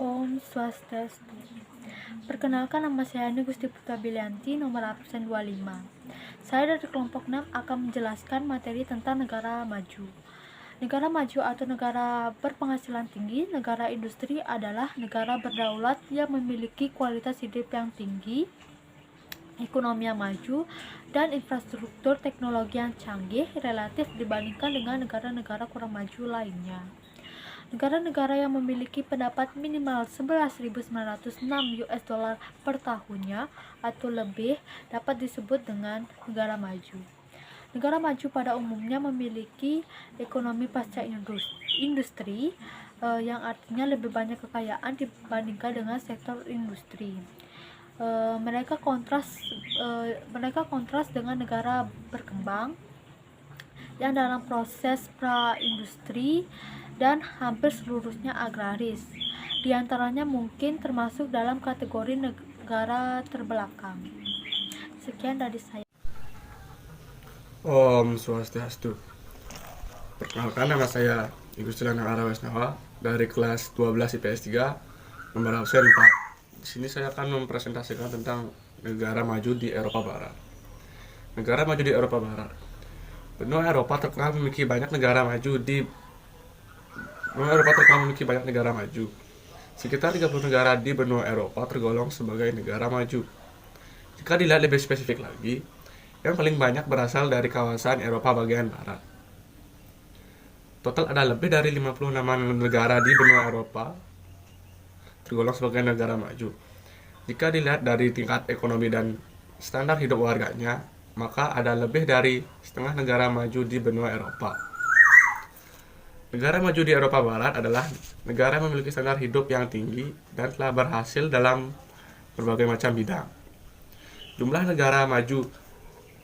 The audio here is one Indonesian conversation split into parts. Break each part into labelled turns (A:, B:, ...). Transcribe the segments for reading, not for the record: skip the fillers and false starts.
A: Om Swastiastu. Perkenalkan, nama saya Ani Gusti Putra Bilianti, nomor absen 25. Saya dari kelompok 6 akan menjelaskan materi tentang negara maju. Negara maju atau negara berpenghasilan tinggi, negara industri adalah negara berdaulat yang memiliki kualitas hidup yang tinggi, ekonomi yang maju, dan infrastruktur teknologi yang canggih relatif dibandingkan dengan negara-negara kurang maju lainnya. Negara-negara yang memiliki pendapat minimal 11.906 US dollar per tahunnya atau lebih dapat disebut dengan negara maju. Negara maju pada umumnya memiliki ekonomi pasca industri, yang artinya lebih banyak kekayaan dibandingkan dengan sektor industri. Mereka kontras dengan negara berkembang yang dalam proses pra-industri dan hampir seluruhnya agraris. Di antaranya mungkin termasuk dalam kategori negara terbelakang. Sekian dari saya.
B: Om Swastiastu. Perkenalkan, nama saya Igustilana Arawesnawa dari kelas 12 IPS 3, nomor absen 4. Di sini saya akan mempresentasikan tentang negara maju di Eropa Barat. Negara maju di Eropa Barat. Benua Eropa terkenal memiliki banyak negara maju Sekitar 30 negara di benua Eropa tergolong sebagai negara maju. Jika dilihat lebih spesifik lagi, yang paling banyak berasal dari kawasan Eropa bagian barat. Total ada lebih dari 56 negara di benua Eropa tergolong sebagai negara maju. Jika dilihat dari tingkat ekonomi dan standar hidup warganya, maka ada lebih dari setengah negara maju di benua Eropa. Negara maju di Eropa Barat adalah negara yang memiliki standar hidup yang tinggi dan telah berhasil dalam berbagai macam bidang. Jumlah negara maju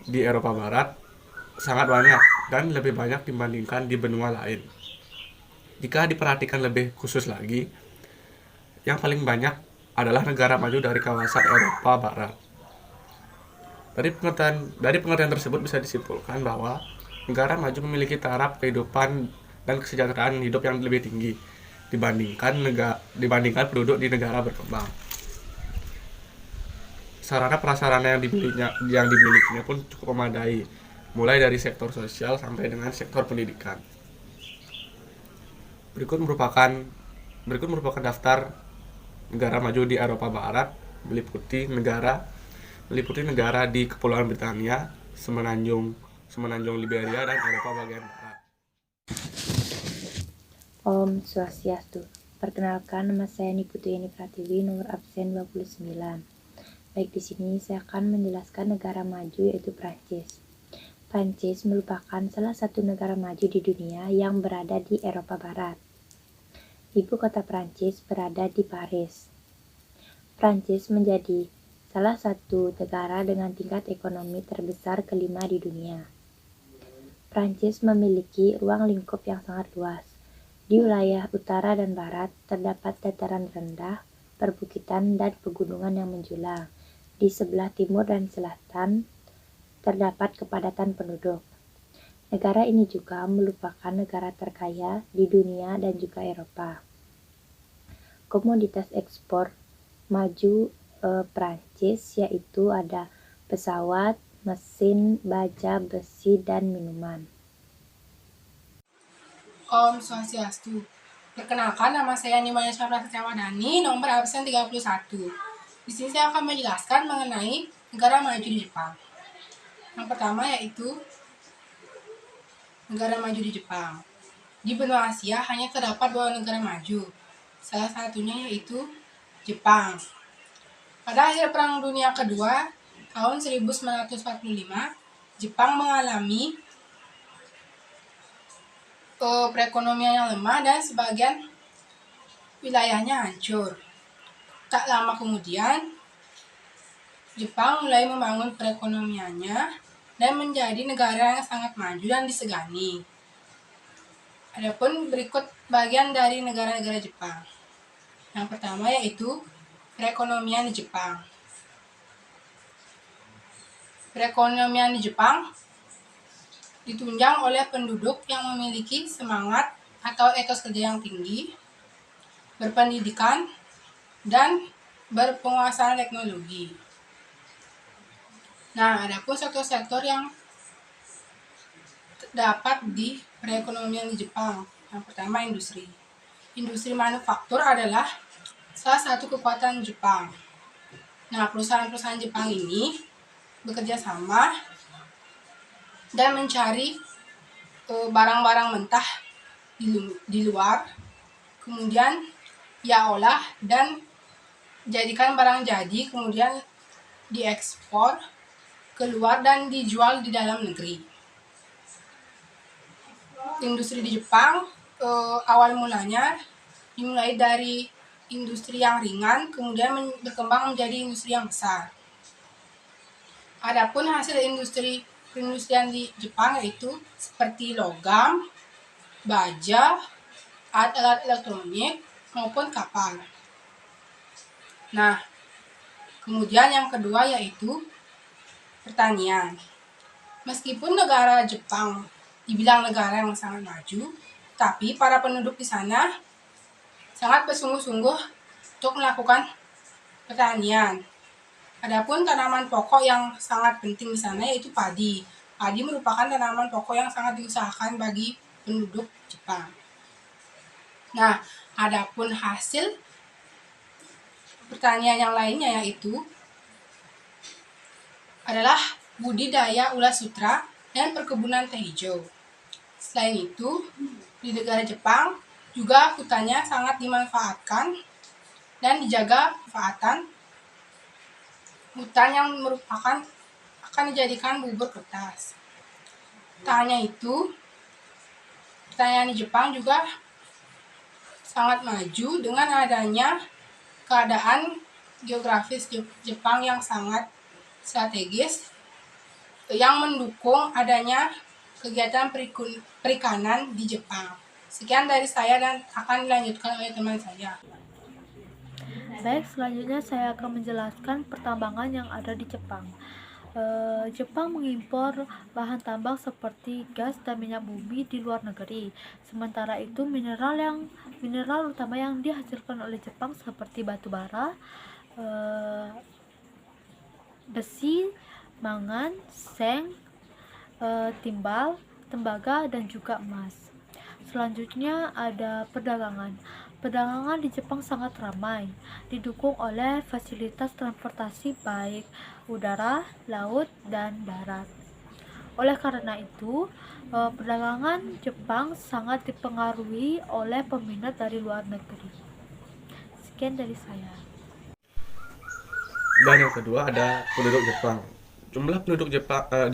B: di Eropa Barat sangat banyak dan lebih banyak dibandingkan di benua lain. Jika diperhatikan lebih khusus lagi, yang paling banyak adalah negara maju dari kawasan Eropa Barat. Dari pengertian tersebut bisa disimpulkan bahwa negara maju memiliki taraf kehidupan dan kesejahteraan hidup yang lebih tinggi dibandingkan penduduk di negara berkembang. Sarana prasarana yang dimilikinya pun cukup memadai, mulai dari sektor sosial sampai dengan sektor pendidikan. Berikut merupakan daftar negara maju di Eropa Barat, meliputi negara di Kepulauan Britania, Semenanjung Liberia, dan Eropa bagian barat.
C: Om Swastiastu. Perkenalkan, nama saya Niputri Yeni Pratiwi, nomor absen 29. Baik, di sini saya akan menjelaskan negara maju yaitu Prancis. Prancis merupakan salah satu negara maju di dunia yang berada di Eropa Barat. Ibu kota Prancis berada di Paris. Prancis menjadi salah satu negara dengan tingkat ekonomi terbesar kelima di dunia. Prancis memiliki ruang lingkup yang sangat luas. Di wilayah utara dan barat terdapat dataran rendah, perbukitan, dan pegunungan yang menjulang. Di sebelah timur dan selatan terdapat kepadatan penduduk. Negara ini juga merupakan negara terkaya di dunia dan juga Eropa. Komoditas ekspor maju Prancis yaitu ada pesawat, mesin, baja, besi, dan minuman.
D: Om Swastiastu. Perkenalkan, nama saya Nimaya Syafra Setiawadani, nomor absen 31. Di sini saya akan menjelaskan mengenai negara maju di Jepang. Yang pertama yaitu negara maju di Jepang. Di benua Asia hanya terdapat 2 negara maju. Salah satunya yaitu Jepang. Pada akhir Perang Dunia Kedua, tahun 1945, Jepang mengalami perekonomian yang lemah dan sebagian wilayahnya hancur. Tak lama kemudian, Jepang mulai membangun perekonomiannya dan menjadi negara yang sangat maju dan disegani. Adapun berikut bagian dari negara-negara Jepang. Yang pertama yaitu perekonomian di Jepang. Perekonomian di Jepang ditunjang oleh penduduk yang memiliki semangat atau etos kerja yang tinggi, berpendidikan, dan berpenguasaan teknologi. Nah, adapun sektor-sektor yang terdapat di perekonomian di Jepang. Yang pertama, industri. Industri manufaktur adalah salah satu kekuatan Jepang. Nah, perusahaan-perusahaan Jepang ini bekerja sama dan mencari barang-barang mentah di luar, kemudian ia olah dan jadikan barang jadi, kemudian diekspor keluar dan dijual di dalam negeri. Industri di Jepang awal mulanya dimulai dari industri yang ringan, kemudian berkembang menjadi industri yang besar. Adapun hasil industri perindustrian di Jepang yaitu seperti logam, baja, alat-alat elektronik, maupun kapal. Nah, kemudian yang kedua yaitu pertanian. Meskipun negara Jepang dibilang negara yang sangat maju, tapi para penduduk di sana sangat bersungguh-sungguh untuk melakukan pertanian. Adapun tanaman pokok yang sangat penting di sana yaitu padi. Padi merupakan tanaman pokok yang sangat diusahakan bagi penduduk Jepang. Nah, adapun hasil pertanian yang lainnya yaitu adalah budidaya ulat sutra dan perkebunan teh hijau. Selain itu, di negara Jepang juga hutannya sangat dimanfaatkan dan dijaga manfaatan hutan yang merupakan akan dijadikan bubur kertas. Tak hanya itu, pertanian di Jepang juga sangat maju dengan adanya keadaan geografis Jepang yang sangat strategis yang mendukung adanya kegiatan perikanan di Jepang. Sekian dari saya dan akan dilanjutkan oleh teman saya.
A: Baik, selanjutnya saya akan menjelaskan pertambangan yang ada di Jepang. Jepang mengimpor bahan tambang seperti gas dan minyak bumi di luar negeri. Sementara itu, mineral utama yang dihasilkan oleh Jepang seperti batu bara, besi, mangan, seng, timbal, tembaga, dan juga emas. Selanjutnya ada perdagangan. Perdagangan di Jepang sangat ramai, didukung oleh fasilitas transportasi baik udara, laut, dan darat. Oleh karena itu, perdagangan Jepang sangat dipengaruhi oleh peminat dari luar negeri. Sekian dari saya.
B: Dan yang kedua ada penduduk Jepang. Jumlah penduduk di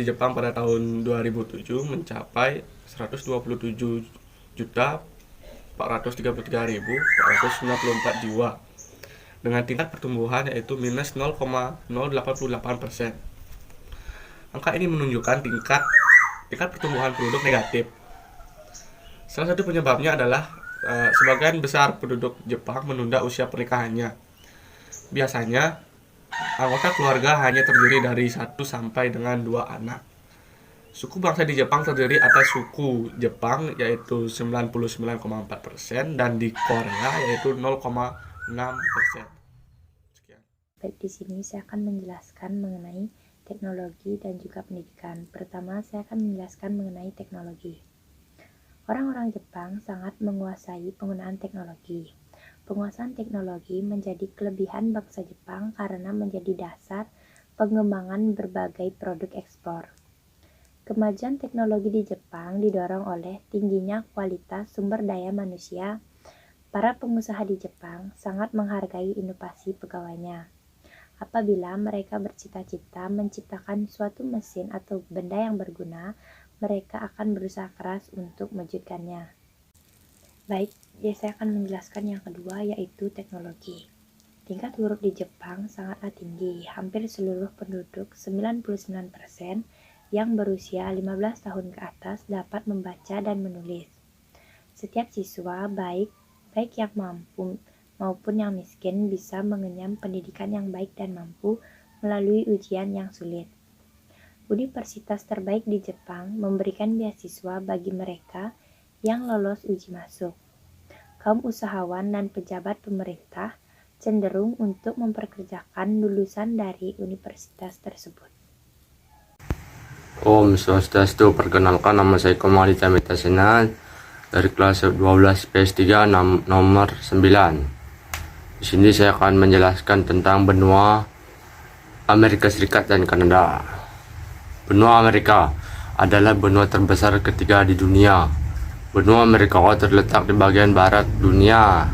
B: Jepang pada tahun 2007 mencapai 127.433.494 jiwa dengan tingkat pertumbuhan yaitu minus 0,088%. Angka ini menunjukkan tingkat pertumbuhan penduduk negatif. Salah satu penyebabnya adalah sebagian besar penduduk Jepang menunda usia pernikahannya. Biasanya anggota keluarga hanya terdiri dari 1 sampai dengan 2 anak. Suku bangsa di Jepang terdiri atas suku Jepang yaitu 99,4% dan di Korea yaitu 0,6%. Sekian.
C: Baik, di sini saya akan menjelaskan mengenai teknologi dan juga pendidikan. Pertama, saya akan menjelaskan mengenai teknologi. Orang-orang Jepang sangat menguasai penggunaan teknologi. Penguasaan teknologi menjadi kelebihan bangsa Jepang karena menjadi dasar pengembangan berbagai produk ekspor. Kemajuan teknologi di Jepang didorong oleh tingginya kualitas sumber daya manusia. Para pengusaha di Jepang sangat menghargai inovasi pegawainya. Apabila mereka bercita-cita menciptakan suatu mesin atau benda yang berguna, mereka akan berusaha keras untuk mewujudkannya. Baik, saya akan menjelaskan yang kedua yaitu teknologi. Tingkat huruf di Jepang sangatlah tinggi. Hampir seluruh penduduk 99% yang berusia 15 tahun ke atas dapat membaca dan menulis. Setiap siswa, baik yang mampu maupun yang miskin, bisa mengenyam pendidikan yang baik dan mampu melalui ujian yang sulit. Universitas terbaik di Jepang memberikan beasiswa bagi mereka yang lolos uji masuk. Kaum usahawan dan pejabat pemerintah cenderung untuk memperkerjakan lulusan dari universitas tersebut.
E: Om Swastiastu, perkenalkan nama saya Komali Tamita Senal dari kelas 12 PS3 nomor 9. Di sini saya akan menjelaskan tentang benua Amerika Serikat dan Kanada. Benua Amerika adalah benua terbesar ketiga di dunia. Benua Amerika terletak di bagian barat dunia.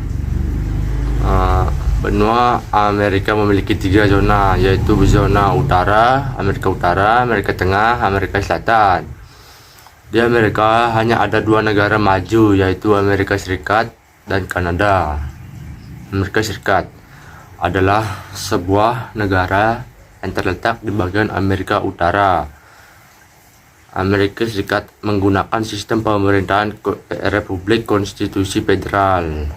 E: Benua Amerika memiliki 3 zona, yaitu zona utara, Amerika Tengah, Amerika Selatan. Di Amerika hanya ada 2 negara maju, yaitu Amerika Serikat dan Kanada. Amerika Serikat adalah sebuah negara yang terletak di bagian Amerika Utara. Amerika Serikat menggunakan sistem pemerintahan Republik Konstitusi Federal.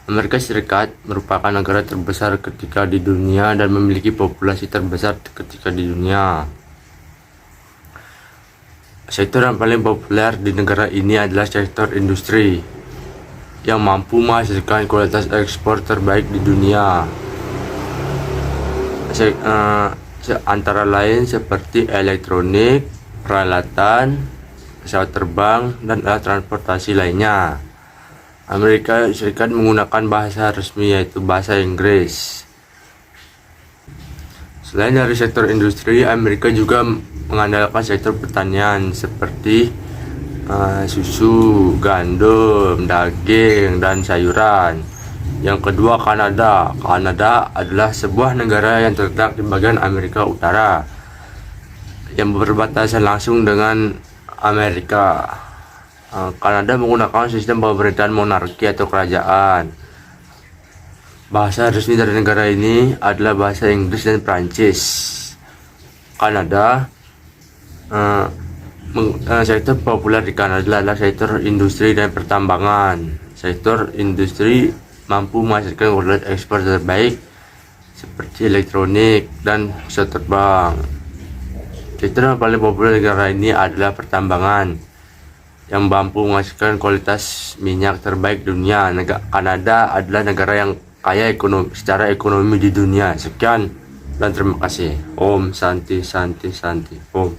E: Amerika Serikat merupakan negara terbesar ketiga di dunia dan memiliki populasi terbesar ketiga di dunia. Sektor yang paling populer di negara ini adalah sektor industri yang mampu menghasilkan kualitas ekspor terbaik di dunia. Antara lain seperti elektronik, peralatan, pesawat terbang, dan alat transportasi lainnya. Amerika Serikat menggunakan bahasa resmi yaitu bahasa Inggris. Selain dari sektor industri, Amerika juga mengandalkan sektor pertanian seperti susu, gandum, daging, dan sayuran. Yang kedua, Kanada. Kanada adalah sebuah negara yang terletak di bagian Amerika Utara yang berbatasan langsung dengan Amerika. Kanada menggunakan sistem pemerintahan monarki atau kerajaan. Bahasa resmi dari negara ini adalah bahasa Inggris dan Prancis. Kanada, sektor populer di Kanada adalah sektor industri dan pertambangan. Sektor industri mampu menghasilkan kualitas ekspor terbaik seperti elektronik dan pesawat terbang. Sektor yang paling populer di negara ini adalah pertambangan yang mampu menghasilkan kualitas minyak terbaik dunia. Kanada adalah negara yang kaya secara ekonomi di dunia. Sekian dan terima kasih. Om Santi Santi Santi Om.